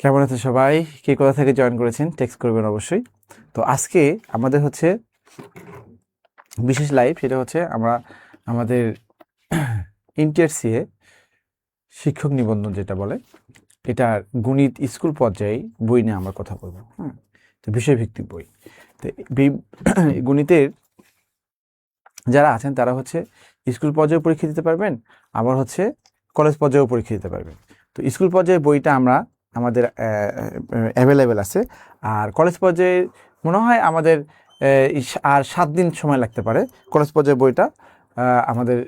কেমন আছে সবাই? কে কোথা থেকে জয়েন করেছেন টেক্সট করবেন অবশ্যই। তো আজকে আমাদের হচ্ছে বিশেষ লাইভ, সেটা হচ্ছে আমরা আমাদের ইন্টার সিএ শিক্ষক নিবন্ধন যেটা বলে, এটার গণিত স্কুল পর্যায়ে বই নিয়ে আমরা কথা বলবো। তো বিষয়ভিত্তিক বই। তো গণিতের যারা আছেন তারা হচ্ছে স্কুল পর্যায়ে পরীক্ষা দিতে পারবেন, আবার হচ্ছে কলেজ পর্যায়েও পরীক্ষা দিতে পারবেন। তো স্কুল পর্যায়ে বইটা আমাদের অ্যাভেলেবেল আছে, আর কলেজ পর্যায়ে মনে হয় আমাদের আর 7 দিন সময় লাগতে পারে। কলেজ পর্যায়ে বইটা আমাদের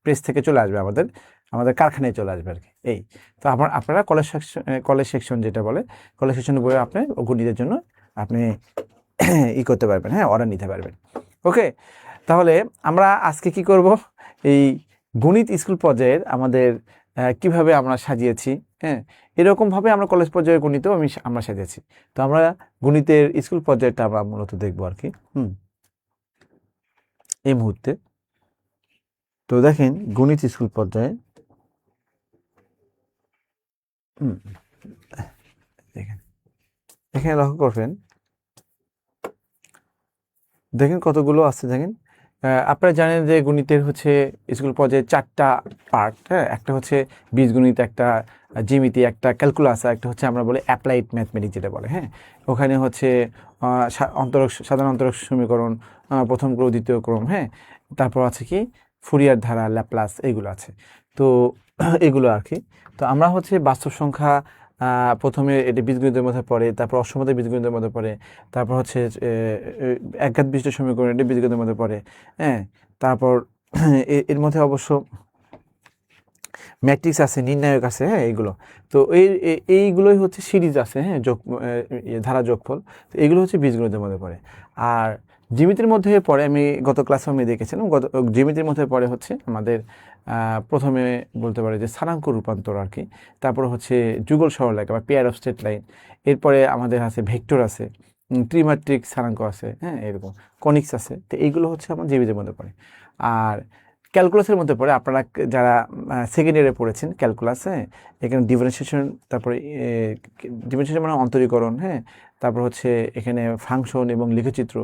প্রেস থেকে চলে আসবে, আমাদের কারখানায় চলে আসবে আর কি। এই তো আপনারা কলেজ সেকশন যেটা বলে, কলেজ সেকশনের বই আপনি গণিতের জন্য আপনি করতে পারবেন, অর্ডার নিতে পারবেন। ওকে, তাহলে আমরা আজকে কি করব, এই গণিত স্কুল পর্যায়ের আমাদের কিভাবে আমরা সাজিয়েছি, এরকমভাবে আমরা কলেজ পর্যায়ের গণিতেও আমরা সাজিয়েছি। তো আমরা গণিতের স্কুল পর্যায়টা আমরা মূলত দেখবো আর কি এই মুহূর্তে। তো দেখেন গণিত স্কুল পর্যায়ে দেখেন, এখানে লক্ষ্য করবেন, দেখেন কতগুলো আছে। দেখেন আপনারা জানেন যে গণিতের হচ্ছে স্কুল পর্যায়ে 4টা পার্ট। একটা হচ্ছে বীজগণিত, একটা জ্যামিতি, একটা ক্যালকুলাস, একটা হচ্ছে আমরা বলি অ্যাপ্লাইড ম্যাথমেটিক্স যেটা বলে। ওখানে হচ্ছে সাধারণ অন্তরক সমীকরণ, প্রথম ক্রম, দ্বিতীয় ক্রম, তারপর আছে কি ফুরিয়ার ধারা, ল্যাপ্লাস, এইগুলো আছে। তো এগুলো আর কি। তো আমরা হচ্ছে বাস্তব সংখ্যা প্রথমে এটি বীজগণিতের মধ্যে পড়ে, তারপর অসীমতা বীজগণিতের মধ্যে পড়ে, তারপর হচ্ছে একঘাত বিশিষ্ট সমীকরণ, এটি বীজগণিতের মধ্যে পড়ে। তারপর এর মধ্যে অবশ্য ম্যাট্রিক্স আছে, নির্ণায়ক আছে, এইগুলো। তো এইগুলোই হচ্ছে সিরিজ আছে, ধারা যোগফল। তো এগুলো হচ্ছে বীজগণিতের মধ্যে পড়ে। আর জ্যামিতির মধ্যে পড়ে, আমি গত ক্লাসে আমি দেখেছিলাম, জ্যামিতির মধ্যে পড়ে হচ্ছে আমাদের প্রথমে বলতে পারে যে স্থানাঙ্ক রূপান্তর আর কি, তারপর হচ্ছে যুগল সরলরেখা বা পেয়ার অফ স্ট্রেট লাইন, এরপরে আমাদের আছে ভেক্টর আছে, ত্রিমাত্রিক স্থানাঙ্ক আছে, এরকম কনিক্স আছে। তো এইগুলো হচ্ছে আমার জ্যামিতির মধ্যে পড়ে। আর ক্যালকুলাসের মধ্যে পড়ে, আপনারা যারা সেকেন্ড ইয়ারে পড়েছেন ক্যালকুলাসে, এখানে ডিফারেন্সিয়েশন, তারপরে ডিফারেন্সিয়েশন মানে অন্তরীকরণ, তারপর হচ্ছে এখানে ফাংশন এবং লিখচিত্র,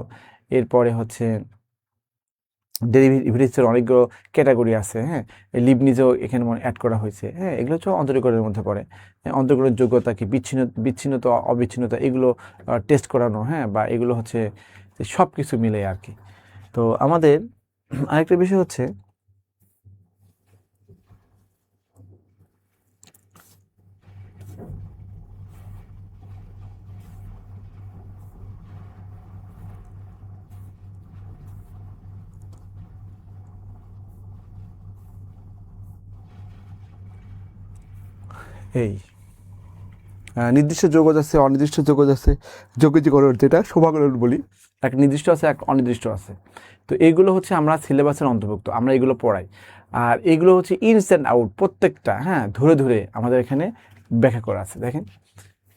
এরপরে হচ্ছে ডেরিভেটিভসের অনেকগুলো ক্যাটাগরি আছে, লিবনিজও এখানে অ্যাড করা হয়েছে। এগুলো হচ্ছে অন্তরীকরণের মধ্যে পড়ে। অন্তরীকরণের যোগ্যতা কি, বিচ্ছিন্নতা, অবিচ্ছিন্নতা, এগুলো টেস্ট করানো, বা এগুলো হচ্ছে সব কিছু মিলে আর কি। তো আমাদের আরেকটা বিষয় হচ্ছে এই নির্দিষ্ট যোগজ আছে, অনির্দিষ্ট যোগজ আছে, যোগজীকরণ যেটা সমাকলন বলি, এক নির্দিষ্ট আছে, এক অনির্দিষ্ট আছে। তো এইগুলো হচ্ছে আমরা সিলেবাসের অন্তর্ভুক্ত, আমরা এগুলো পড়াই। আর এগুলো হচ্ছে ইনস অ্যান্ড আউট প্রত্যেকটা, ধরে ধরে আমাদের এখানে ব্যাখ্যা করা আছে। দেখেন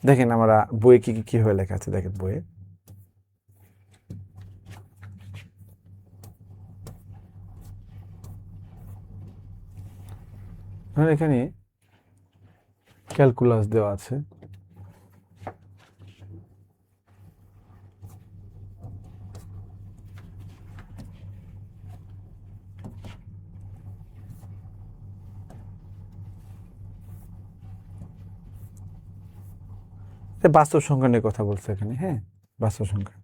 দেখেন আমরা বইয়ে কীভাবে লেখা আছে, দেখেন বইয়ে এখানে ক্যালকুলাস দেওয়া আছে। বাস্তব সংখ্যা নিয়ে কথা বলছে এখানে, বাস্তব সংখ্যা।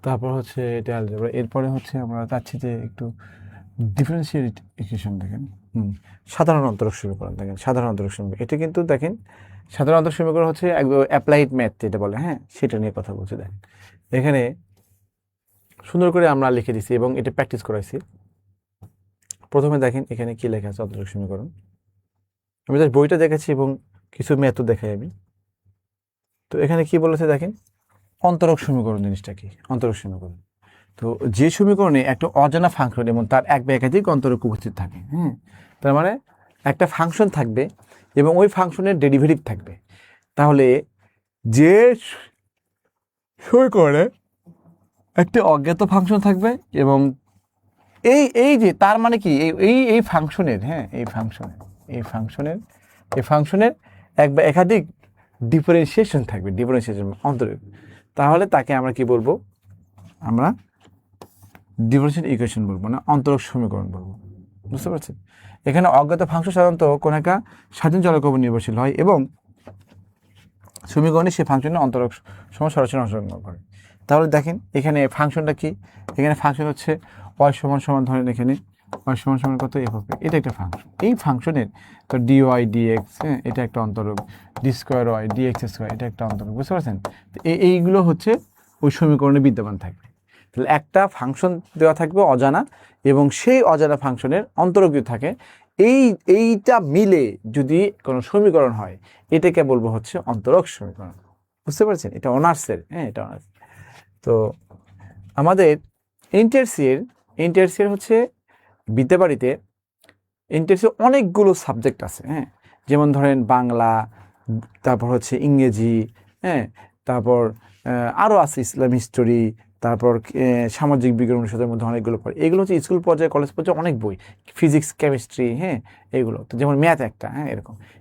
তারপর হচ্ছে এটা অ্যালজেব্রা। এরপরে হচ্ছে আমরা চাচ্ছি যে একটু ডিফারেন্সিয়াল ইকুয়েশন দেখেন, সাধারণ অন্তরক সমীকরণ দেখেন, সাধারণ অন্তরক সমীকরণ। এটা কিন্তু দেখেন সাধারণ অন্তরক সমীকরণ হচ্ছে একদম অ্যাপ্লাইড ম্যাথ যেটা বলে, সেটা নিয়ে কথা বলছি। দেখেন এখানে সুন্দর করে আমরা লিখে দিছি এবং এটা প্র্যাকটিস করাইছি। প্রথমে দেখেন এখানে কি লেখা আছে, অন্তরক সমীকরণ। আমি জাস্ট বইটা দেখেছি এবং কিছু ম্যাথও দেখাই আমি। তো এখানে কি বলেছে দেখেন, অন্তরক সমীকরণ জিনিসটা কি, অন্তরক সমীকরণ। তো যে সমীকরণে একটা অজানা ফাংশন এবং তার এক বা একাধিক অন্তরক উপস্থিত থাকে, তার মানে একটা ফাংশন থাকবে এবং ওই ফাংশনের ডেরিভেটিভ থাকবে, তাহলে যে সমীকরণে একটি অজ্ঞাত ফাংশন থাকবে এবং এই যে তার মানে কি এই ফাংশনের, এই ফাংশনের এক বা একাধিক ডিফারেন্সিয়েশন থাকবে, ডিফারেন্সিয়েশন অন্তরক, তাহলে তাকে আমরা কি বলবো, আমরা ডিফারেনশিয়াল ইকুয়েশন বলবো না, অন্তরক সমীকরণ বলবো। বুঝতে পারছেন? এখানে অজ্ঞাত ফাংশন সাধারণত কোনো একটা স্বাধীন চলকের উপর নির্ভরশীল হয় এবং সমীকরণে সেই ফাংশনের অন্তরক সময় সরাসরি অংশগ্রহণ করে। তাহলে দেখেন এখানে ফাংশনটা কি, এখানে ফাংশন হচ্ছে y সমান সমান, ধরেন এখানে y সমান সমান কত f, এটা একটা ফাংশন। এই ফাংশনের তো dy dx, হ্যাঁ, এটা একটা অন্তরক, d square y dx square, এটা একটা অন্তরক। বুঝতে পারছেন? তো এইগুলো হচ্ছে ওই সমীকরণে বিদ্যমান থাকবে। তাহলে একটা ফাংশন দেওয়া থাকবে অজানা, এবং সেই অজানা ফাংশনের অন্তরক যদি থাকে, এইটা মিলে যদি কোনো সমীকরণ হয়, এটাকে বলবো হচ্ছে অন্তরক সমীকরণ। বুঝতে পারছেন? এটা অনার্সের, হ্যাঁ, এটা অনার্স। তো আমাদের ইন্টারসিয়ের হচ্ছে বিদ্যাবাড়িতে ইন্টারসিয়ের অনেকগুলো সাবজেক্ট আছে, হ্যাঁ, যেমন ধরেন বাংলা, তারপর হচ্ছে ইংরেজি, হ্যাঁ, তারপর আরও আছে ইসলাম হিস্টোরি, তারপর সামাজিক বিজ্ঞান অনুষদের মধ্যে অনেকগুলো পড়ে। এগুলো হচ্ছে স্কুল পর্যায়ে, কলেজ পর্যায়ে অনেক বই, ফিজিক্স, কেমিস্ট্রি, হ্যাঁ, এগুলো তো, যেমন ম্যাথ একটা, হ্যাঁ,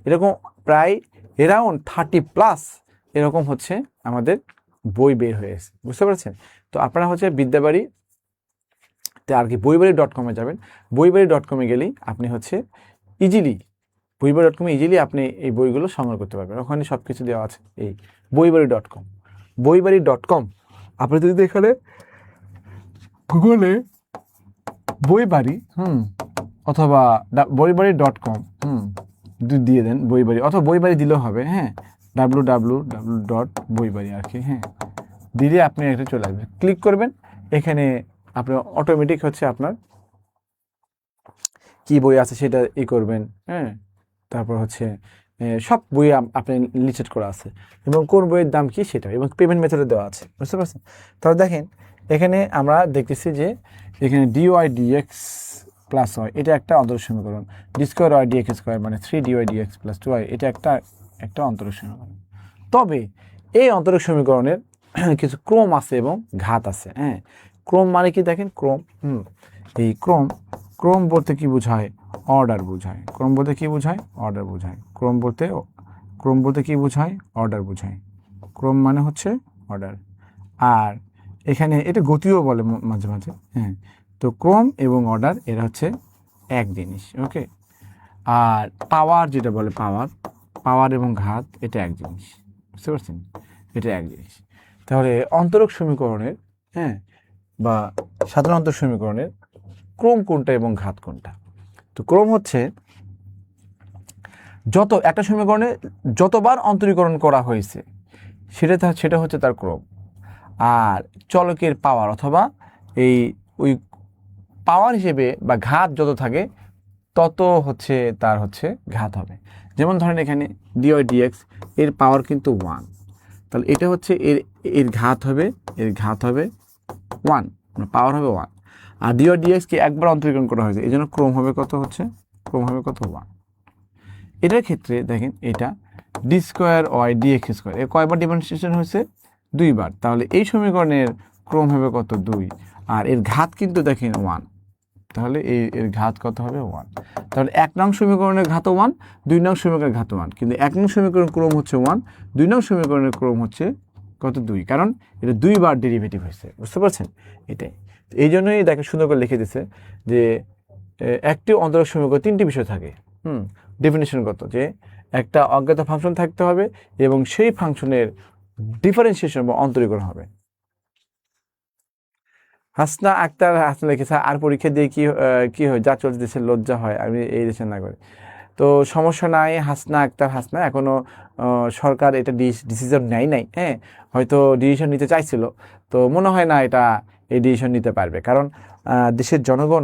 এরকম প্রায় অ্যারাউন্ড 30+ এরকম হচ্ছে আমাদের বই বের হয়েছে। বুঝতে পারছেন? তো আপনারা হচ্ছে বিদ্যাবাড়ি আর কি বইবাড়ি.com যাবেন। বইবাড়ি.com গেলেই আপনি হচ্ছে ইজিলি বইবাড়ি.com ইজিলি আপনি এই বইগুলো সংগ্রহ করতে পারবেন। ওখানে সব কিছু দেওয়া আছে। এই বইবাড়ি.com আপনি যদি এখানে গুগলে বইবাড়ি অথবা বইবাড়ি.com দিয়ে দেন, বইবাড়ি অথবা বইবাড়ি দিলেও হবে, হ্যাঁ, www.বইবাড়ি আর কি, হ্যাঁ, দিলে আপনি একটা চলে আসবে, ক্লিক করবেন, এখানে আপনার অটোমেটিক হচ্ছে আপনার কি বই আছে সেটা করবেন, হ্যাঁ, তারপর হচ্ছে সব বই আপনি লিস্টেড করা আছে এবং কোন বইয়ের দাম কি সেটা, এবং পেমেন্ট মেথডে দেওয়া আছে। বুঝতে পারছেন? তাহলে দেখেন এখানে আমরা দেখতেছি যে এখানে dy dx প্লাস y, এটা একটা অন্তরক সমীকরণ। d square y dx square মানে 3dy dx প্লাস 2y, এটা একটা অন্তরক সমীকরণ। তবে এই অন্তরক সমীকরণের কিছু ক্রম আছে এবং ঘাত আছে, হ্যাঁ। ক্রম মানে কি দেখেন, এই ক্রম বলতে কি বোঝায়? অর্ডার বোঝায়। ক্রম বলতে কি বোঝায়? অর্ডার বোঝায়। ক্রম বলতে কি বোঝায়? অর্ডার বোঝায়। ক্রম মানে হচ্ছে অর্ডার। আর এখানে এটা গতিও বলে মাঝে মাঝে, হ্যাঁ। তো ক্রম এবং অর্ডার এরা হচ্ছে এক জিনিস, ওকে। আর পাওয়ার যেটা বলে, পাওয়ার এবং ঘাত, এটা এক জিনিস। বুঝতে পারছেন? এটা এক জিনিস। তাহলে অন্তরক সমীকরণের, হ্যাঁ, বা সাধারণ অন্তরক সমীকরণের ক্রম কোনটা এবং ঘাত কোনটা? তো ক্রম হচ্ছে একটা সমীকরণে যতবার অন্তরীকরণ করা হয়েছে সেটা হচ্ছে তার ক্রম। আর চলকের পাওয়ার অথবা ওই পাওয়ার হিসেবে বা ঘাত যত থাকে তত হচ্ছে তার হচ্ছে ঘাত হবে। যেমন ধরেন এখানে dy dx এর পাওয়ার কিন্তু 1, তাহলে এটা হচ্ছে এর ঘাত হবে 1, পাওয়ার হবে 1। আর dy dx কে একবার অন্তরীকরণ করা হয়েছে, এই জন্য ক্রম হবে কত? 1। এটার ক্ষেত্রে দেখেন এটা d square y dx square, এর কয়বার ডিফারেন্সিয়েশন হয়েছে? 2বার। তাহলে এই সমীকরণের ক্রম হবে কত? 2। আর এর ঘাত কিন্তু দেখেন 1, তাহলে এর ঘাত কত হবে? 1। তাহলে 1 নং সমীকরণের ঘাত 1, 2 নং সমীকরণের ঘাত 1, কিন্তু 1 নং সমীকরণের ক্রম হচ্ছে 1, 2 নং সমীকরণের ক্রম হচ্ছে কত? 2, কারণ এটা 2বার ডেরিভেটিভ হয়েছে। বুঝতে পারছেন? এটাই এই জন্যই দেখে সুন্দর করে লিখে দিছে যে একটি অন্তরক সমীকরণ 3টি বিষয় থাকে, ডেফিনিশনগত, যে একটা অজ্ঞাত ফাংশন থাকতে হবে এবং সেই ফাংশনের ডিফারেন্সিয়েশন বা অন্তরীকরণ হবে। হাসনা আক্তার হাসনা লিখেছে, আর পরীক্ষা দিয়ে কি হয়? যা চলছে দেশের লজ্জা হয়, আমি এই দেশের নাগরিক। তো সমস্যা নাই হাসনা আক্তার, এখনো সরকার এটা ডিসিশন নেয় নাই, হ্যাঁ, হয়তো ডিসিশন নিতে চাইছিল, তো মনে হয় না এটা এই ডিসিশন নিতে পারবে, কারণ দেশের জনগণ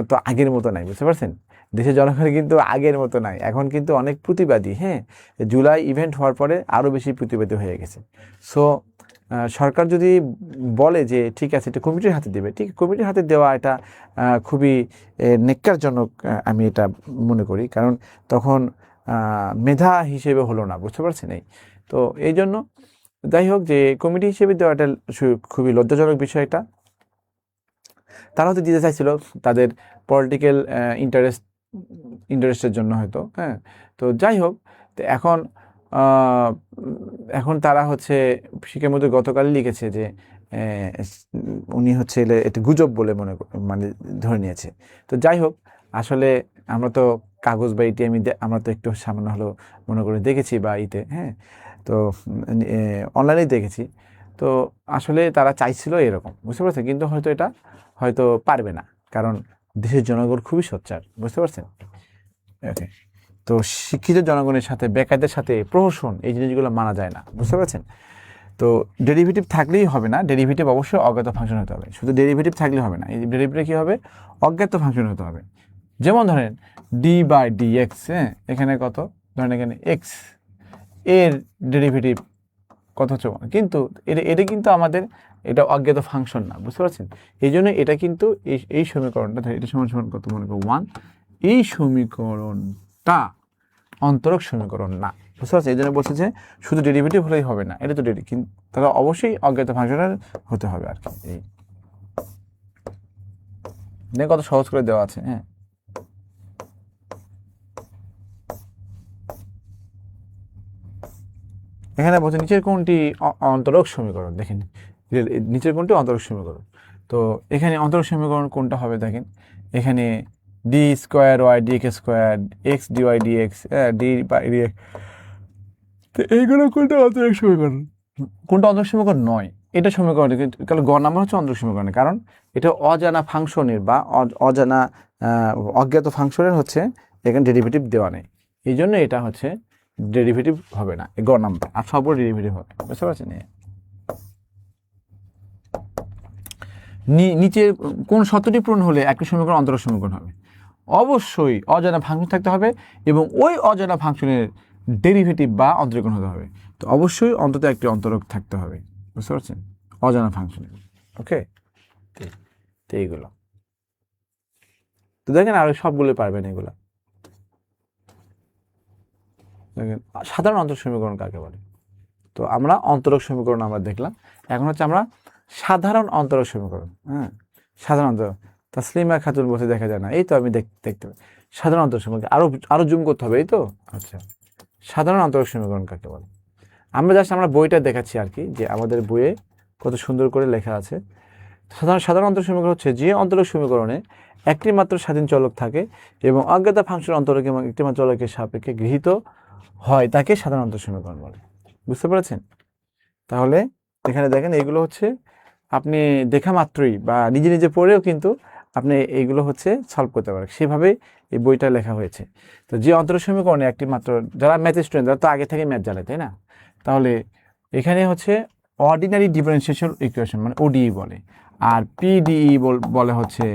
তো আগের মতো নাই। বুঝতে পারছেন? দেশের জনগণ কিন্তু আগের মতো নাই, এখন কিন্তু অনেক প্রতিবাদী, হ্যাঁ। জুলাই ইভেন্ট হওয়ার পরে আরও বেশি প্রতিবাদী হয়ে গেছে। সো সরকার যদি বলে যে ঠিক আছে এটা কমিটির হাতে দেবে, ঠিক কমিটির হাতে দেওয়া এটা খুবই নেক্কারজনক, আমি এটা মনে করি, কারণ তখন মেধা হিসেবে হলো না। বুঝতে পারছেন? তো এই জন্য যাই হোক, যে কমিটি হিসেবে দেওয়াটা খুবই লজ্জাজনক বিষয়। এটা তারা হয়তো দিতে চাইছিল তাদের পলিটিক্যাল ইন্টারেস্টের জন্য হয়তো, হ্যাঁ। তো যাই হোক, তো এখন তারা হচ্ছে শিক্ষার মধ্যে গতকালই লিখেছে যে উনি হচ্ছে এটা গুজব বলে মানে ধরে নিয়েছে। তো যাই হোক, আসলে আমরা তো কাগজ বা এটিএমই আমরা তো একটু সামান্য হলেও মনে করে দেখেছি বা হ্যাঁ, তো অনলাইনেই দেখেছি। তো আসলে তারা চাইছিল এরকম, বুঝতে পারছেন, কিন্তু হয়তো এটা হয়তো পারবে না, কারণ দেশের জনগণ খুবই সোচ্চার, বুঝতে পারছেন। ওকে, তো শিক্ষিত জনগণের সাথে বেকারদের সাথে প্রহসন এই জিনিসগুলো মানা যায় না, বুঝতে পারছেন। তো ডেরিভেটিভ থাকলেই হবে না, ডেরিভেটিভ অবশ্যই অজ্ঞাত ফাংশন হতে হবে। শুধু ডেরিভেটিভ থাকলে হবে না, এই ডেরিভেটিভ কী হবে, অজ্ঞাত ফাংশন হতে হবে। যেমন ধরেন d/dx, হ্যাঁ, এখানে কত, ধরেন এখানে এক্স এর ডেরিভেটিভ কত হচ্ছে, কিন্তু এটা কিন্তু আমাদের এটা অজ্ঞাত ফাংশন না, বুঝতে পারছেন। এই জন্য এটা কিন্তু এই সমীকরণটা, এটা সমান সমান কত, মনে করো 1, এই সমীকরণটা অন্তরক সমীকরণ না, বুঝতে পারছেন। এই জন্য বলছে যে শুধু ডেরিভেটিভ হলেই হবে না, এটা তো কিন্তু তাহলে অবশ্যই অজ্ঞাত ফাংশনের হতে হবে আর কি। এই কত সহজ করে দেওয়া আছে, হ্যাঁ। এখানে বলছে নিচের কোনটি অন্তরক সমীকরণ, দেখেন নিচের কোনটি অন্তরক সমীকরণ। তো এখানে অন্তরক সমীকরণ কোনটা হবে, দেখেন এখানে d²y/dx², x/dy/dx, d/dx, তো এইগুলো কোনটা অন্তরক সমীকরণ, কোনটা অন্তরক সমীকরণ নয়, এটা সমীকরণ। কারণ গ নাম্বার হচ্ছে অন্তরক সমীকরণ, কারণ এটা অজানা ফাংশনের বা অজানা অজ্ঞাত ফাংশনের হচ্ছে এখানে ডেরিভেটিভ দেওয়া নেই, এই জন্য এটা হচ্ছে ডেরিভেটিভ হবে না, গ নাম্বার। আর সব ডেরিভেটিভ হবে, বুঝতে পারছেন। নিচে কোন শর্তটি পূরণ হলে একটি সমীকরণ অন্তরক সমীকরণ হবে, অবশ্যই অজানা ফাংশন থাকতে হবে এবং ওই অজানা ফাংশনের ডেরিভেটিভ বা অন্তরীকরণ হতে হবে। তো অবশ্যই অন্তত একটি অন্তরক থাকতে হবে, বুঝতে পারছেন, অজানা ফাংশনের। ওকে, তো এইগুলো তো দেখেন, আর সবগুলো পারবেন এগুলো। দেখেন সাধারণ অন্তরক সমীকরণ কাকে বলে। তো আমরা অন্তরক সমীকরণ আমরা দেখলাম, এখন হচ্ছে আমরা সাধারণ অন্তরক সমীকরণ। হ্যাঁ, সাধারণ অন্তরক, তাসলিমা খাতুন বসে দেখা যায় না, এই তো আমি দেখতে পাই সাধারণ অন্তরক সমীকরণ। আরো জুম করতে হবে, এই তো। আচ্ছা, সাধারণ অন্তরক সমীকরণ কাকে বলে, আমরা বইটা দেখাচ্ছি আর কি, যে আমাদের বইয়ে কত সুন্দর করে লেখা আছে। সাধারণ অন্তরক সমীকরণ হচ্ছে যে অন্তরক সমীকরণে একটি মাত্র স্বাধীন চলক থাকে এবং অজ্ঞাত ফাংশন অন্তরক এবং একটি মাত্র চলকের সাপেক্ষে গৃহীত হয়, তাকে সাধারণ অন্তরক সমীকরণ বলে, বুঝতে পেরেছেন। তাহলে এখানে দেখেন এইগুলো হচ্ছে আপনি দেখা মাত্রই বা নিজে নিজে পড়েও কিন্তু আপনি এইগুলো হচ্ছে সলভ করতে পারেন, সেভাবে এই বইটা লেখা হয়েছে। তো যে অন্তরক সমীকরণে একটি মাত্র, যারা ম্যাথ স্টুডেন্ট তারা তো আগে থেকে ম্যাথ জানে, তাই না। তাহলে এখানে হচ্ছে অর্ডিনারি ডিফারেন্সিয়েশন ইকুয়েশন মানে ওডিই বলে, আর পিডিই বলে হচ্ছে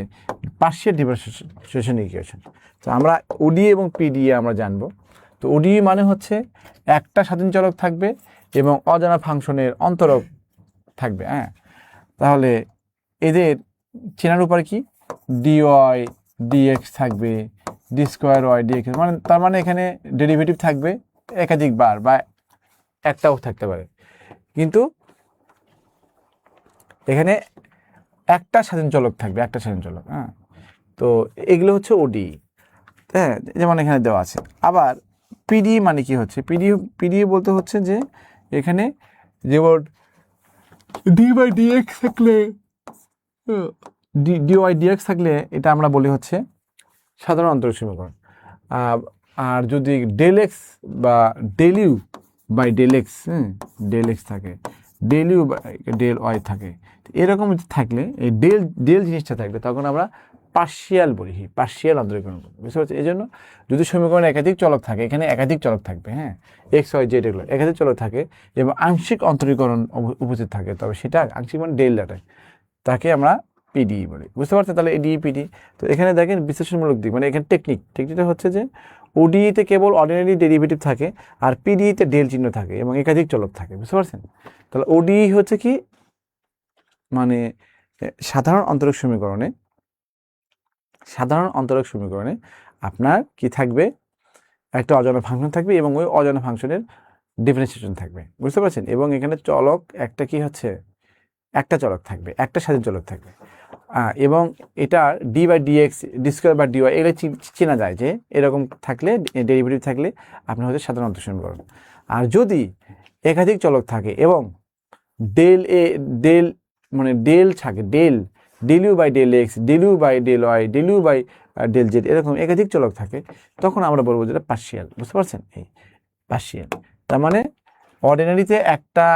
পার্শিয়াল ডিফারেন্সিয়েশন ইকুয়েশন। তো আমরা ওডি এবং পিডিই আমরা জানবো। তো ওডিই মানে হচ্ছে একটা স্বাধীন চলক থাকবে এবং অজানা ফাংশনের অন্তরক থাকবে, হ্যাঁ। তাহলে এদের চেনার উপায় কি, dy/dx থাকবে, d²y/dx, মানে তার মানে এখানে ডেরিভেটিভ থাকবে একাধিকবার বা একটাও থাকতে পারে, কিন্তু এখানে একটা স্বাধীন চলক থাকবে, একটা স্বাধীন চলক, হ্যাঁ। তো এগুলো হচ্ছে ওডি, হ্যাঁ, যেমন এখানে দেওয়া আছে। আবার পিডি মানে কি হচ্ছে, পিডি বলতে হচ্ছে যে এখানে যেমন d/dx থাকলে, dy/dx থাকলে এটা আমরা বলি হচ্ছে সাধারণ অন্তরক সমীকরণ। আর যদি ΔX বা ΔU/ΔX, ΔX থাকে, ΔU/Δy থাকে, এরকম থাকলে এই ডেল জিনিসটা থাকলে তখন আমরা পার্শিয়াল বলি, পার্শিয়াল অন্তরীকরণ বলি, বুঝতে পারছি। এই জন্য যদি সমীকরণে একাধিক চলক থাকে, এখানে একাধিক চলক থাকবে, হ্যাঁ, x/y/z এগুলো একাধিক চলক থাকে এবং আংশিক অন্তরীকরণ উপস্থিত থাকে, তবে সেটা আংশিক মানে ডেল্টাটা, তাকে আমরা পিডি বলি, বুঝতে পারছেন। তাহলে এডি পিডি। তো এখানে দেখেন বিশ্লেষণমূলক দিক, মানে এখানে টেকনিকটা হচ্ছে যে ওডিতে কেবল অর্ডিনারি ডেরিভেটিভ থাকে আর পিডিতে ডেল চিহ্ন থাকে এবং একাধিক চলক থাকে, বুঝতে পারছেন। তাহলে ওডি হচ্ছে কি, মানে সাধারণ অন্তরক সমীকরণে আপনার কি থাকবে, একটা অজানা ফাংশন থাকবে এবং ওই অজানা ফাংশনের ডিফারেন্সিয়েশন থাকবে, বুঝতে পারছেন। এবং এখানে চলক একটা কি হচ্ছে, একটা চলক থাকবে, একটা স্বাধীন চলক থাকবে, এবং এটা d by dx, d square বা ডিওয়াই, এগুলো চেনা যায় যে এরকম থাকলে, ডেরিভেটিভ থাকলে আপনার হচ্ছে সাধারণ অন্তরক সমীকরণ। আর যদি একাধিক চলক থাকে এবং ডেল এ ডেল মানে ডেল থাকে, del u by del x, del u by del y, del u by del z, এরকম একাধিক চলক থাকে, তখন আমরা বলবো যেটা পার্শিয়াল। বুঝতে পারছেন? এই পার্শিয়াল তার মানে অর্ডিনারিতে একটা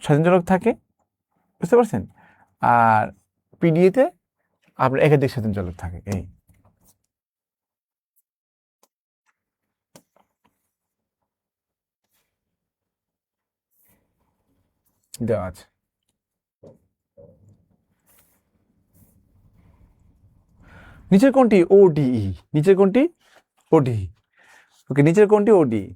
স্বাধীন চলক থাকে, বুঝতে পারছেন, আর পিডিএতে আপনার একাধিক স্বাধীন চলক থাকে। এই দেওয়া আছে। নিচের কোনটি ওডিই? নিচের কোনটি ওডিই? ওকে, নিচের কোনটি ওডিই?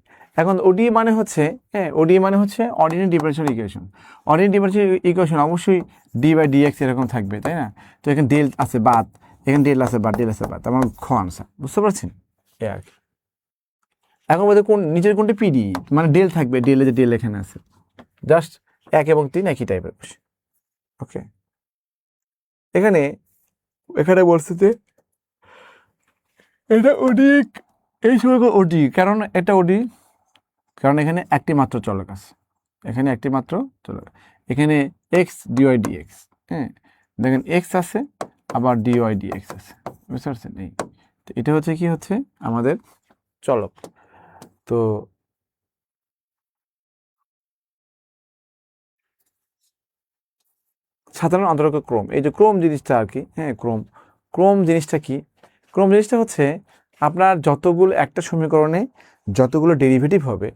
এখন ওডিই মানে হচ্ছে, হ্যাঁ, ওডিই মানে হচ্ছে ordinary differential equation. Ordinary differential equation অবশ্যই ডি বাই ডিএক্স এরকম থাকবে, তাই না? তো এখানে ডেল আছে বাদ, এখানে ডেল আছে বাদ, ডেল আছে বাদ, আমার খ আনসার। বুঝতে পারছেন? এই আর কি। এখন বলতে কোন নিচের কোনটি পিডি, মানে ডেল থাকবে, ডেলে যে ডেল এখানে আছে, জাস্ট 1 এবং 3 একই টাইপের। ওকে, এখানে এখানে বলছে যে এটা ওডি, এই সময় ওডি, কারণ এটা ওডি, কারণ এখানে একটি মাত্র চলক আছে, এখানে একটি মাত্র চলক, এখানে এক্স ডিওয়াই ডিএক্স, হ্যাঁ, দেখেন এক্স আছে আবার ডিওয়াই ডিএক্স আছে। বুঝতে পারছেন? এই তো এটা হচ্ছে কি হচ্ছে আমাদের চলক। তো সাধারণ অন্তরক ক্রম, এই যে ক্রম জিনিসটা আর কি, হ্যাঁ, ক্রম জিনিসটা কি? ক্রম জিনিসটা হচ্ছে আপনার যতগুলো একটা সমীকরণে যতগুলো ডেরিভেটিভ হবে,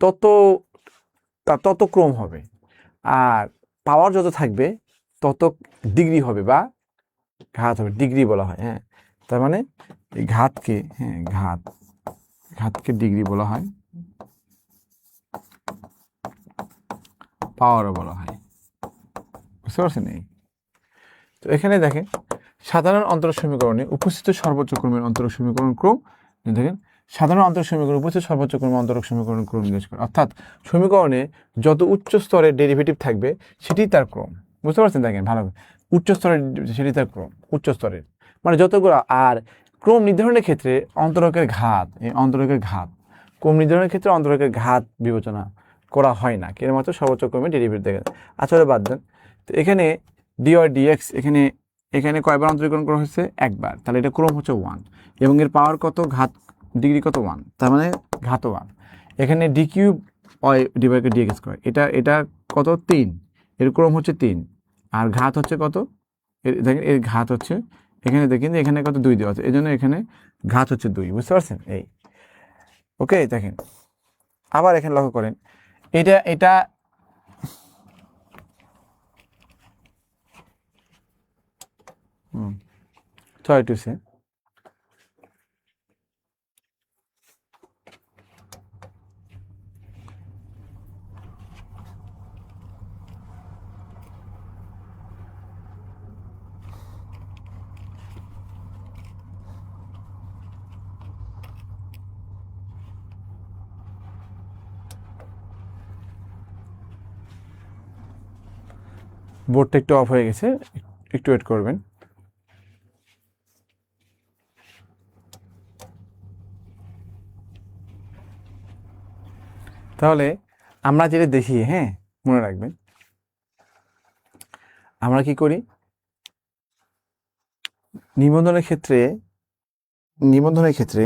তত তত ক্রম হবে, আর পাওয়ার যত থাকবে তত ডিগ্রি হবে বা ঘাত হবে, ডিগ্রি বলা হয়। হ্যাঁ, তার মানে এই ঘাতকে, হ্যাঁ, ঘাতকে ডিগ্রি বলা হয়, পাওয়ারও বলা হয়। বুঝতে পারছেন? এই তো এখানে দেখেন সাধারণ অন্তরক সমীকরণে উপস্থিত সর্বোচ্চ ক্রমের অন্তরক সমীকরণ ক্রম, দেখেন সাধারণ অন্তরক সমীকরণ উপস্থিত সর্বোচ্চ ক্রমের অন্তরক সমীকরণ ক্রম জিজ্ঞেস করে, অর্থাৎ সমীকরণে যত উচ্চ স্তরের ডেরিভেটিভ থাকবে সেটি তার ক্রম। বুঝতে পারছেন? দেখেন ভালো, উচ্চ স্তরের সেটি তার ক্রম, উচ্চ স্তরের মানে যতগুলো। আর ক্রম নির্ধারণের ক্ষেত্রে অন্তরকের ঘাত, এই অন্তরকের ঘাত, ক্রম নির্ধারণের ক্ষেত্রে অন্তরকের ঘাত বিবেচনা করা হয় না, কেবলমাত্র সর্বোচ্চ ক্রমে ডেরিভেটিভ দেখেন। আসলে বাদ দেন। তো এখানে ডি আর ডিএক্স, এখানে কয়বার অন্তরীকরণ করা হয়েছে? একবার, তাহলে এটা ক্রম হচ্ছে 1, এবং এর পাওয়ার কত, ঘাত ডিগ্রি কত 1, তার মানে ঘাত 1। এখানে d cube y divide dx square, এটা কত 3, এর ক্রম হচ্ছে 3, আর ঘাত হচ্ছে কত, দেখেন এর ঘাত হচ্ছে, এখানে দেখেন এখানে কত 2 দেওয়া আছে, এই জন্য এখানে ঘাত হচ্ছে 2। বুঝতে পারছেন? এই ওকে, দেখেন আবার এখানে লক্ষ্য করেন, এটা 6 টু সে বোর্ডটা একটু অফ হয়ে গেছে, একটু ওয়েট করবেন। তাহলে আমরা যেটা দেখি, হ্যাঁ, মনে রাখবেন, আমরা কি করি নিবন্ধনের ক্ষেত্রে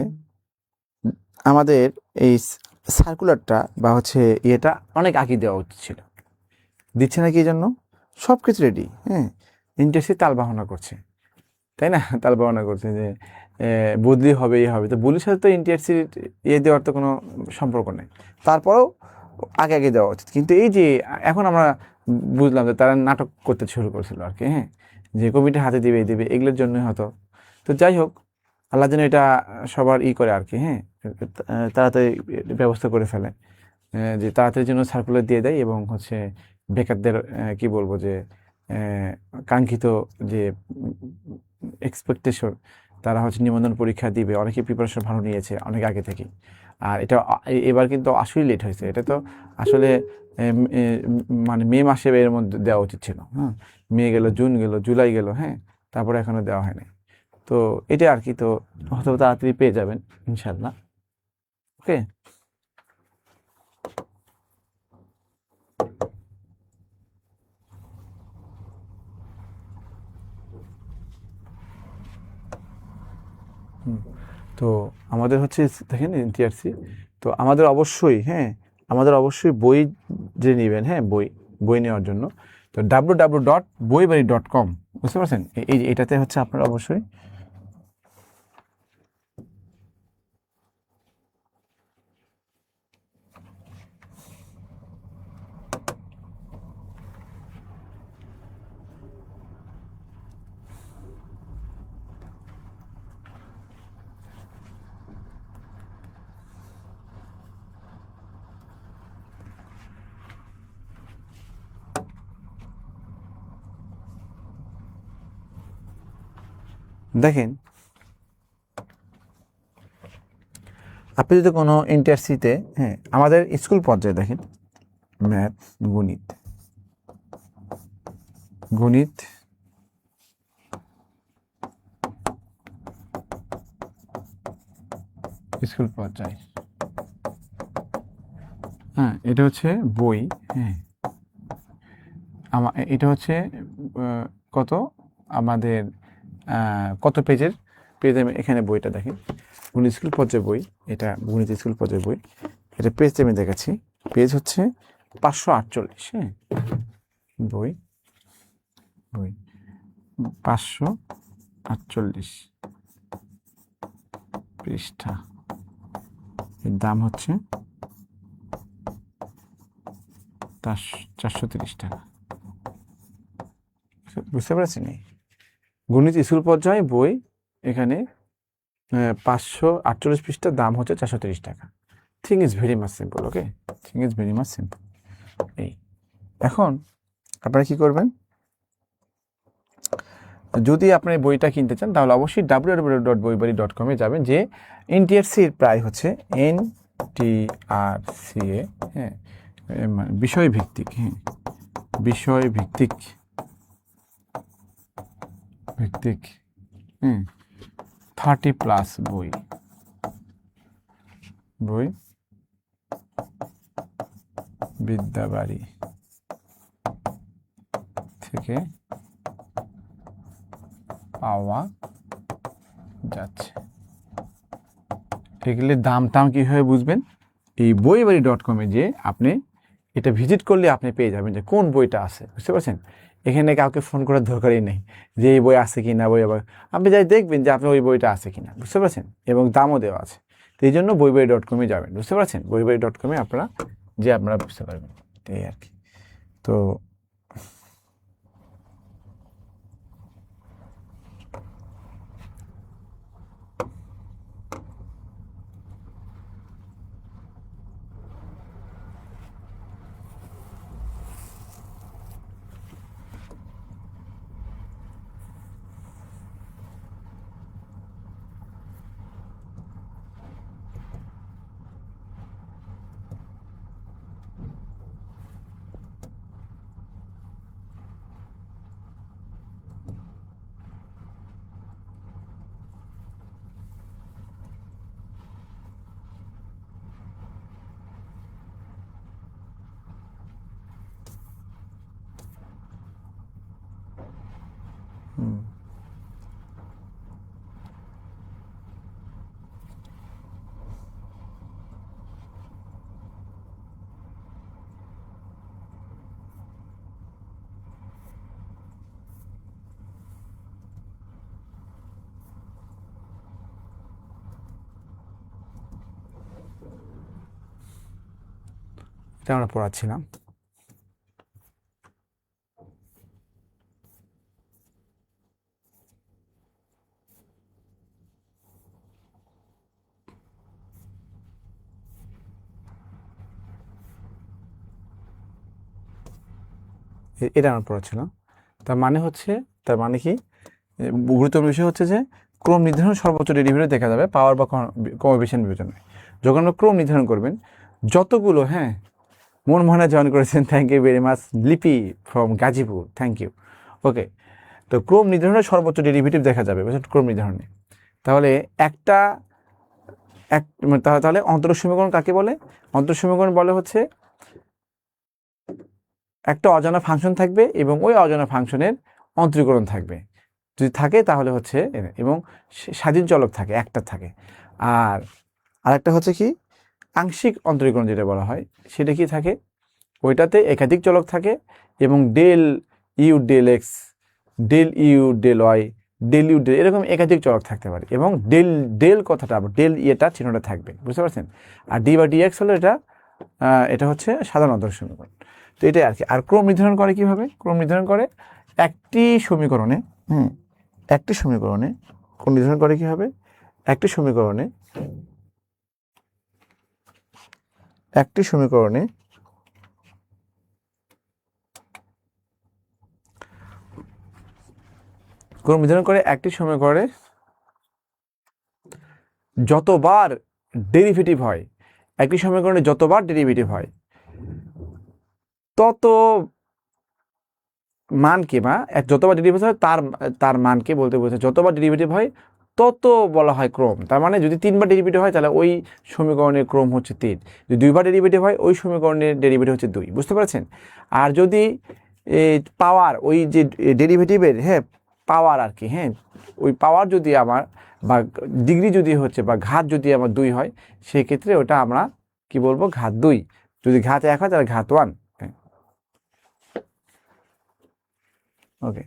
আমাদের এই সার্কুলারটা বা হচ্ছে ইয়েটা অনেক আগে দেওয়া উচিত ছিল, দিচ্ছে না কি জন্য? সব কিছু রেডি, হ্যাঁ, ইন্টারেস্টে তাল বাহানা করছে, তাই না? তাল বাহানা করছে যে বদলি হবে, হবে, তো বলির সাথে তো ইন্টারেস্টের ইয়ে দেওয়ার তো কোনো সম্পর্ক নেই, তারপরেও আগে দেওয়া উচিত। কিন্তু এই যে এখন আমরা বুঝলাম যে তারা নাটক করতে শুরু করেছিল আর কি, হ্যাঁ, যে কমিটি হাতে দেবে এগুলোর জন্যই হতো। তো যাই হোক, আল্লাহ যেন এটা সবার করে আর কি, হ্যাঁ, তাড়াতাড়ি ব্যবস্থা করে ফেলে, যে তাড়াতাড়ি জন্য সার্কুলার দিয়ে দেয়, এবং হচ্ছে বেকারদের কি বলবো যে কাঙ্ক্ষিত যে এক্সপেকটেশন, তারা হচ্ছে নিবন্ধন পরীক্ষা দিবে, অনেকে প্রিপারেশন ভালো নিয়েছে অনেক আগে থেকে, আর এটা এবার কিন্তু আসলে লেট হয়েছে, এটা তো আসলে মানে মে মাসে এর মধ্যে দেওয়া উচিত ছিল। হ্যাঁ, মে গেল, জুন গেল, জুলাই গেল, হ্যাঁ, তারপরে এখনো দেওয়া হয়নি। তো এটা আর কি, তো হয়তো তাড়াতাড়ি পেয়ে যাবেন ইনশাল্লাহ। ওকে, তো আমাদের হচ্ছে দেখেন এনটিআরসি, তো আমাদের অবশ্যই, হ্যাঁ, আমাদের অবশ্যই বই যে নেবেন, হ্যাঁ, বই নেওয়ার জন্য তো www.boibaড়ি.com, বুঝতে পারছেন? এটাতে হচ্ছে আপনারা অবশ্যই দেখেন, আপনি যদি কোনো এনটিআরসিতে, হ্যাঁ, আমাদের স্কুল পর্যায়ে দেখেন ম্যাথ, গণিত স্কুল পর্যায়ে, হ্যাঁ, এটা হচ্ছে বই, হ্যাঁ, এটা হচ্ছে কত আমাদের কত পেজের এখানে বইটা দেখেন, গণিত স্কুল পর্যায়ে বই, এটা গণিত স্কুল পর্যায়ে বই, এটা পেজ আমি দেখাচ্ছি, পেজ হচ্ছে 548, হ্যাঁ, বই 548 পৃষ্ঠা, এর দাম হচ্ছে 430 টাকা। বুঝতে পারছেন? গণিত স্কুল পর্যায়ে বই এখানে 548 পৃষ্ঠার দাম হচ্ছে 430 টাকা। Thing is very much simple. Okay, thing is very much simple. এই এখন আপনারা কি করবেন, যদি আপনি বইটা কিনতে চান তাহলে অবশ্যই www.boibaড়ি.com এ যাবেন, যে এনটিআরসির প্রায় হচ্ছে NTRCA, হ্যাঁ, মানে বিষয় ভিত্তিক, হ্যাঁ, বিষয় ভিত্তিক 30+ বই বিদ্যাবাড়ি থেকে পাওয়া যাচ্ছে। এগুলির দাম কীভাবে বুঝবেন? এই boibaড়ি.com যে আপনি এটা ভিজিট করলে আপনি পেয়ে যাবেন যে কোন বইটা আছে, বুঝতে পারছেন? এখানে কাউকে ফোন করার দরকারই নেই যে এই বই আছে কি না, বই আবার আপনি যাই দেখবেন যে আপনি ওই বইটা আছে কি না, বুঝতে পারছেন? এবং দামও দেওয়া আছে। তো এই জন্য boibaড়ি.com যাবেন, বুঝতে পারছেন? boibaড়ি.com আপনারা বুঝতে পারবেন, এই আর কি। তো এটা আমরা পড়াচ্ছিলাম। এটা আমরা পড়াচ্ছিলাম। তার মানে কি গুরুত্বপূর্ণ বিষয় হচ্ছে যে ক্রম নির্ধারণ সর্বোচ্চ ডেরিভেটিভ দেখা যাবে পাওয়ার বা কমিউনিকেশন বিবেচনায়। যখন আমরা ক্রম নির্ধারণ করবেন যতগুলো, হ্যাঁ, মনমোহনা জয়েন করেছেন, থ্যাংক ইউ ভেরি মাচ। লিপি ফ্রম গাজীপুর, থ্যাংক ইউ। ওকে, তো ক্রম নির্ধারণের সর্বোচ্চ ডেরিভেটিভ দেখা যাবে ক্রম নির্ধারণে। তাহলে তাহলে অন্তরক সমীকরণ কাকে বলে? অন্তরক সমীকরণ বলে হচ্ছে একটা অজানা ফাংশন থাকবে এবং ওই অজানা ফাংশনের অন্তরীকরণ থাকবে, যদি থাকে তাহলে হচ্ছে, এবং স্বাধীন চলক থাকে, একটা থাকে। আর আরেকটা হচ্ছে কি আংশিক অন্তরীকরণ যেটা বলা হয়, সেটা কি থাকে, ওইটাতে একাধিক চলক থাকে এবং del u del x, del u del y, del u del, এরকম একাধিক চলক থাকতে পারে, এবং ডেল কথাটা আবার ডেল ইয়েটা চিহ্নটা থাকবে, বুঝতে পারছেন? আর ডি বা ডিএক্স হলো এটা হচ্ছে সাধারণ অন্তরক সমীকরণ। তো এটাই আর কি। আর ক্রম নির্ধারণ করে কিভাবে? ক্রম নির্ধারণ করে একটি সমীকরণে, ক্রম নির্ধারণ করে কিভাবে? একটি সমীকরণে ক্রম নির্ধারণ করে একটি সমীকরণে যতবার ডেরিভেটিভ হয়, একটি সমীকরণে যতবার ডেরিভেটিভ হয় তত মানকে, বা যতবার ডেরিভেটিভ হয় তার মানকে বলতে বোঝায়, যতবার ডেরিভেটিভ হয় তত বলা হয় ক্রম। তার মানে যদি 3বার ডেরিভেটিভ হয় তাহলে ওই সমীকরণের ক্রম হচ্ছে 3, যদি 2বার ডেরিভেটিভ হয় ওই সমীকরণের ডেরিভেটিভ হচ্ছে 2, বুঝতে পারছেন? আর যদি পাওয়ার, ওই যে ডেরিভেটিভের, হ্যাঁ, পাওয়ার আর কি, হ্যাঁ, ওই পাওয়ার যদি আমার, বা ডিগ্রি যদি হচ্ছে, বা ঘাত যদি আমার 2 হয়, সেক্ষেত্রে ওটা আমরা কি বলবো? ঘাত 2। যদি ঘাত 1 হয় তাহলে ঘাত 1। ওকে,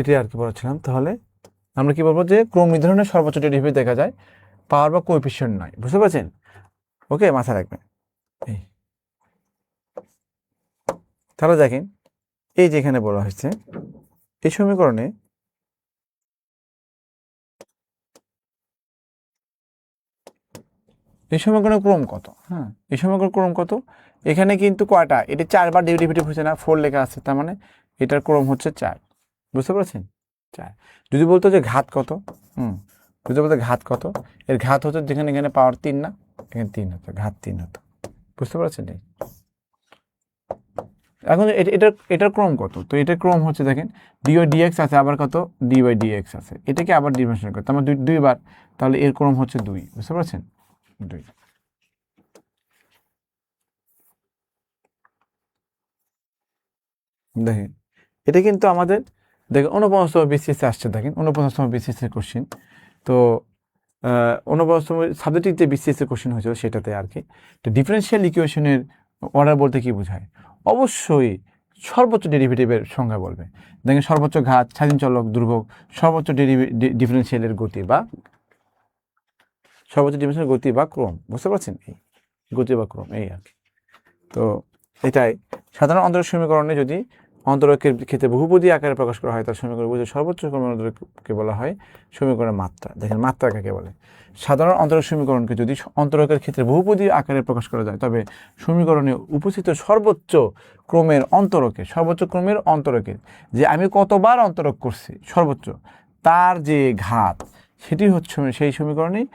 এটাই আর কি বলেছিলাম। তাহলে আমরা কি বলবো? যে ক্রম নির্ধারণের সর্বোচ্চ ডেরিভেটিভ দেখা যায়, পাওয়ার বা কোএফিসিয়েন্ট নয়, বুঝতে পারছেন? ওকে, মাথায় রাখবেন। তাহলে দেখেন, এই যেখানে বলা হয়েছে এই সমীকরণে ক্রম কত? হ্যাঁ, এই সমীকরণের ক্রম কত? এখানে কিন্তু কয়টা, এটা 4বার ডেরিভেটিভ হচ্ছে না, 4 লেখা আছে, তার মানে এটার ক্রম হচ্ছে 4, বুঝতে পারছেন? 4। যদি বলতো যে ঘাত কত, যদি বলতো ঘাত কত, এর ঘাত হতো যেখানে এখানে পাওয়ার 3 না, এখানে 3 হতো, ঘাত 3 হতো, বুঝতে পারছেন? এখন এটার ক্রম কত? তো এটার ক্রম হচ্ছে, দেখেন, ডি বাই ডিএক্স আছে, আবার কত, ডি বাই ডিএক্স আছে, এটাকে আবার ডিমেনশন করতে আমার 2বার, তাহলে এর ক্রম হচ্ছে 2, বুঝতে পারছেন? 2। দেখেন, এটা কিন্তু আমাদের, দেখেন, 49তম বিসিএস আসছে, দেখেন 49তম বিসিএস এর কোশ্চেন। তো 49তম সাবজেক্টিভ যে বিসিএস এর কোশ্চেন হয়েছিল সেটাতে আর কি। তো ডিফারেনশিয়াল ইকুয়েশনের অর্ডার বলতে কি বোঝায়? অবশ্যই সর্বোচ্চ ডেরিভেটিভের সংজ্ঞা বলবে। দেখেন, সর্বোচ্চ ঘাত, স্বাধীন চলক, ধ্রুবক, সর্বোচ্চ ডিফারেনশিয়ালের গতি বা সর্বোচ্চ ডিফারেনশিয়াল গতি বা ক্রম, বুঝতে পারছেন? এই গতি বা ক্রম, এই আর কি। তো এটাই সাধারণ অন্তরক সমীকরণে যদি অন্তরকের ক্ষেত্রে বহুপদী আকারে প্রকাশ করা হয়, তার সমীকরণ বুঝে সর্বোচ্চ ক্রমের অন্তরককে বলা হয় সমীকরণের মাত্রা। দেখেন, মাত্রা কাকে বলে? সাধারণ অন্তরক সমীকরণকে যদি অন্তরকের ক্ষেত্রে বহুপদী আকারে প্রকাশ করা যায়, তবে সমীকরণে উপস্থিত সর্বোচ্চ ক্রমের অন্তরকে যে আমি কতবার অন্তরক করছি সর্বোচ্চ, তার যে ঘাত, সেটি হচ্ছে সেই সমীকরণেই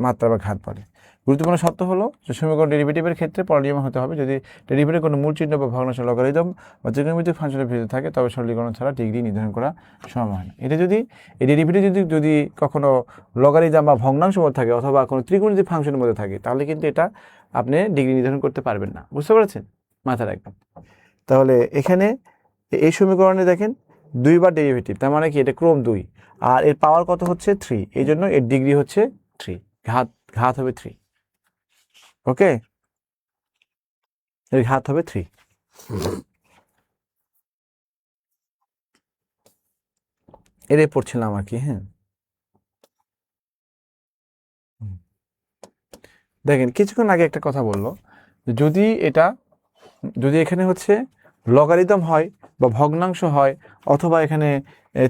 মাত্রা বা ঘাত বাড়ে। গুরুত্বপূর্ণ শর্ত হলো যে সমীকরণ ডেরিভেটিভের ক্ষেত্রে পলিনিয়ম হতে হবে। যদি ডেরিভেটিভ কোনো মূল চিহ্ন বা ভগ্নাংশ লগারিদম বা ত্রিকোণমিতিক ফাংশনের ভিতরে থাকে তবে সরলীকরণ ছাড়া ডিগ্রি নির্ধারণ করা সম্ভব হয় না। এটা যদি এই ডেরিভেটিভ যদি কখনো লগারিদম বা ভগ্নাংশ মধ্যে থাকে অথবা কোনো ত্রিকোণমিতিক ফাংশনের মধ্যে থাকে তাহলে কিন্তু এটা আপনি ডিগ্রি নির্ধারণ করতে পারবেন না। বুঝতে পেরেছেন? মাথায় রাখবেন। তাহলে এখানে এই সমীকরণে দেখেন 2 বার ডেরিভেটিভ, তার মানে কি এটা ক্রম 2 আর এর পাওয়ার কত হচ্ছে 3, এই জন্য এর ডিগ্রি হচ্ছে 3, ঘাত হবে 3। ওকে, এর ঘাত হবে 3। এটাই পড়ছিলাম আর কি। হ্যাঁ, দেখেন কিছুক্ষণ আগে একটা কথা বললো, যদি এখানে হচ্ছে লগারিদম হয় বা ভগ্নাংশ হয় অথবা এখানে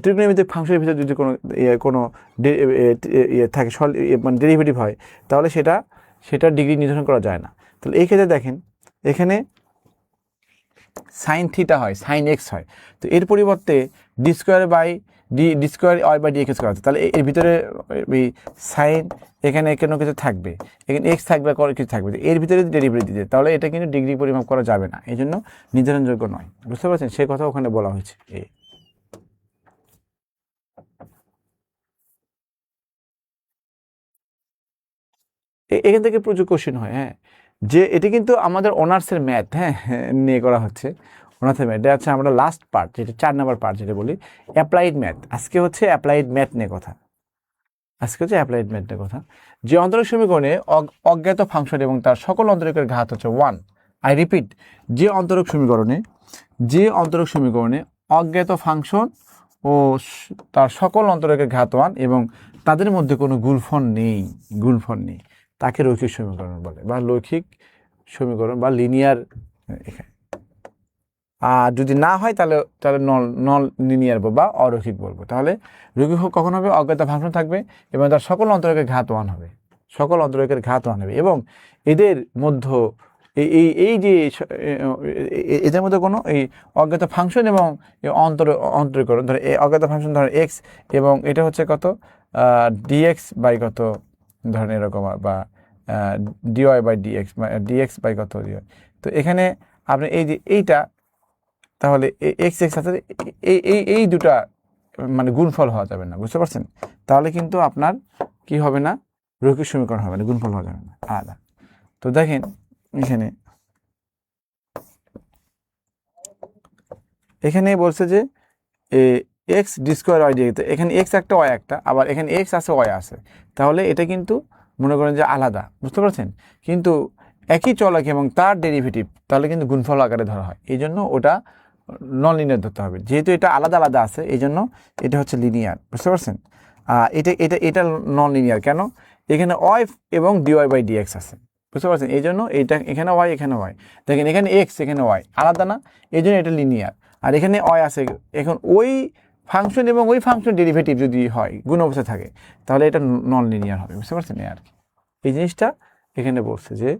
ত্রিকোণমিতিক ফাংশনের ভিতরে যদি কোনো থাকে মানে ডেরিভেটিভ হয় তাহলে সেটা ডিগ্রি নির্ধারণ করা যায় না। তাহলে এই ক্ষেত্রে দেখেন এখানে সাইন থিটা হয়, সাইন এক্স হয়, তো এর পরিবর্তে d square y by d x করা হচ্ছে। তাহলে এর ভিতরে এই সাইন এখানে কোনো কিছু থাকবে, এখানে এক্স থাকবে, কিছু থাকবে, এর ভিতরে ডেরিভেটিভ দিতে তাহলে এটা কিন্তু ডিগ্রি পরিমাপ করা যাবে না, এই জন্য নির্ধারণযোগ্য নয়। বুঝতে পারছেন? সে কথা ওখানে বলা হয়েছে। এখান থেকে প্রচুর কোশ্চেন হয়। হ্যাঁ, যে এটি কিন্তু আমাদের অনার্সের ম্যাথ নিয়ে করা হচ্ছে। অনার্সের ম্যাথ এটা হচ্ছে আমরা লাস্ট পার্ট, যেটা 4 নম্বর পার্ট যেটা বলি অ্যাপ্লাইড ম্যাথ। আজকে হচ্ছে অ্যাপ্লাইড ম্যাথ নিয়ে কথা। যে অন্তরক সমীকরণে অজ্ঞাত ফাংশন এবং তার সকল অন্তরকের ঘাত হচ্ছে 1। আই রিপিট, যে অন্তরক সমীকরণে অজ্ঞাত ফাংশন ও তার সকল অন্তরকের ঘাত 1 এবং তাদের মধ্যে কোনো গুণফল নেই তাকে রৈখিক সমীকরণ বলে, বা লৈখিক সমীকরণ বা লিনিয়ার। আর যদি না হয় তাহলে নন লিনিয়ার বা অরৈখিক বলবো। তাহলে রৈখিক কখন হবে? অজ্ঞাত ফাংশন থাকবে এবং তার সকল অন্তরকের ঘাত 1 হবে, এবং এদের মধ্যে এই যে এদের মধ্যে কোনো এই অজ্ঞাত ফাংশন এবং অন্তরীকরণ, ধরো এই অজ্ঞাত ফাংশন ধরেন এক্স এবং এটা হচ্ছে কত ডিএক্স বাই কত ধরেন এরকম, বা ডিওয়াই বাই ডিএক্স বাই কত ডিওয়াই। তো এখানে আপনি এই যে এইটা, তাহলে এক্স আছে, এই দুটা মানে গুণফল হওয়া যাবে না। বুঝতে পারছেন? তাহলে কিন্তু আপনার কি হবে না, রৈখিক সমীকরণ হবে না, গুণফল হওয়া যাবে না, আলাদা। তো দেখেন এখানে বলছে যে x d square y d, এখানে এক্স একটা ওয়াই একটা, আবার এখানে এক্স আছে ওয়াই আছে, তাহলে এটা কিন্তু মনে করেন যে আলাদা। বুঝতে পারছেন? কিন্তু একই চলক এবং তার ডেরিভেটিভ তাহলে কিন্তু গুণফল আকারে ধরা হয়, এই জন্য ওটা নন লিনিয়ার ধরতে হবে। যেহেতু এটা আলাদা আলাদা আছে এই জন্য এটা হচ্ছে লিনিয়ার। বুঝতে পারছেন? এটা নন লিনিয়ার কেন? এখানে ওয়াই এবং ডিওয়াই বাই ডিএক্স আছে। বুঝতে পারছেন? এই জন্য এইটা এখানে ওয়াই এখানে ওয়াই, দেখেন এখানে এক্স এখানে ওয়াই আলাদা না, এই জন্য এটা লিনিয়ার। আর এখানে ওয়াই আছে, এখন ওই ফাংশন এবং ওই ফাংশন ডেরিভেটিভ যদি হয় গুণ অবস্থা থাকে তাহলে এটা নন লিনিয়ার হবে। বুঝতে পারছেন? এই আর কি, এই জিনিসটা এখানে বলছে যে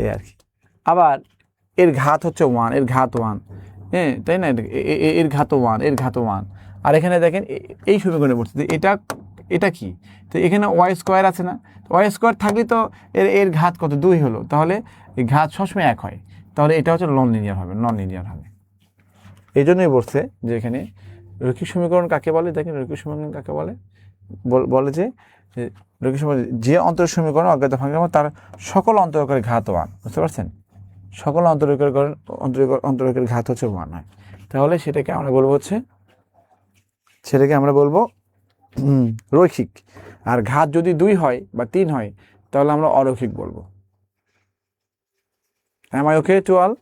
এই আর কি। আবার এর ঘাত হচ্ছে 1, এর ঘাত 1, হ্যাঁ তাই না, এর ঘাত 1, আর এখানে দেখেন এই সমীকরণে বলছে যে এটা কি, তো এখানে ওয়াই স্কোয়ার আছে না, ওয়াই স্কোয়ার থাকলে তো এর ঘাত কত 2 হলো, তাহলে এই ঘাত সবসময় 1 হয়, তাহলে এটা হচ্ছে নন লিনিয়ার হবে। এই জন্যই বলছে যে এখানে রৈখিক সমীকরণ কাকে বলে। দেখেন রৈখিক সমীকরণ কাকে বলে যে রৈখিক সমীকরণ যে অন্তরক সমীকরণ অজ্ঞাত ফাংশন তার সকল অন্তরকের ঘাত 1। বুঝতে পারছেন? সকল অন্তরকের ঘাত হচ্ছে 1 হয়, তাহলে সেটাকে আমরা বলবো রৈখিক। আর ঘাত যদি 2 হয় বা 3 হয় তাহলে আমরা অরৈখিক বলবো। Am I okay to all?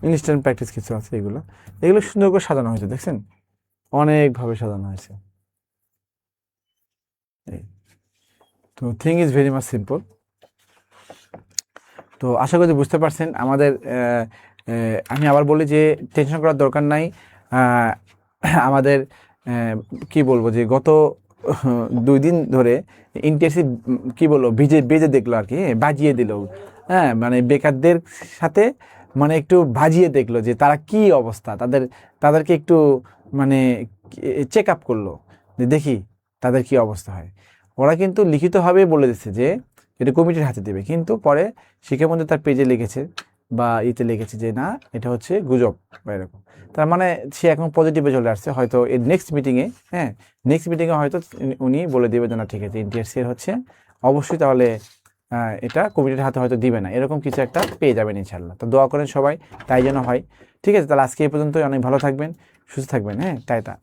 Instant practice কিছু আছে, এগুলো সুন্দর করে সাজানো হয়েছে, দেখছেন অনেকভাবে সাজানো হয়েছে। তো thing is very much simple. তো আশা করি বুঝতে পারছেন। আমি আবার বলি যে টেনশন করার দরকার নাই। আমাদের কি বলবো যে গত 2 দিন ধরে ইন্টারসি কি বললো বেজে দেখলো আর কি, বাজিয়ে দিল, হ্যাঁ, মানে বেকারদের সাথে মানে একটু বাজিয়ে দেখলো যে তারা কি অবস্থা, তাদেরকে একটু মানে চেক আপ করলো যে দেখি তাদের কি অবস্থা হয়। ওরা কিন্তু লিখিতভাবে বলে দিচ্ছে যে এটা কমিটির হাতে দেবে, কিন্তু পরে শিক্ষামন্ত্রী তার পেজে লিখেছে বা ইতে লিখেছে যে না, এটা হচ্ছে গুজব বা এরকম। তার মানে সে এখন পজিটিভে চলে আসছে, হয়তো এর নেক্সট মিটিংয়ে, হ্যাঁ, নেক্সট মিটিংয়ে হয়তো উনি বলে দেবে যে না ঠিক আছে ইন্টারসিয়ার হচ্ছে অবশ্যই, তাহলে এটা কমিটির হাতে হয়তো দিবে না, এরকম কিছু একটা পেয়ে যাবেন ইনশাল্লাহ। তো দোয়া করেন সবাই তাই যেন হয়। ঠিক আছে, তাহলে আজকে এই পর্যন্তই। অনেক ভালো থাকবেন, সুস্থ থাকবেন, হ্যাঁ, টাটা।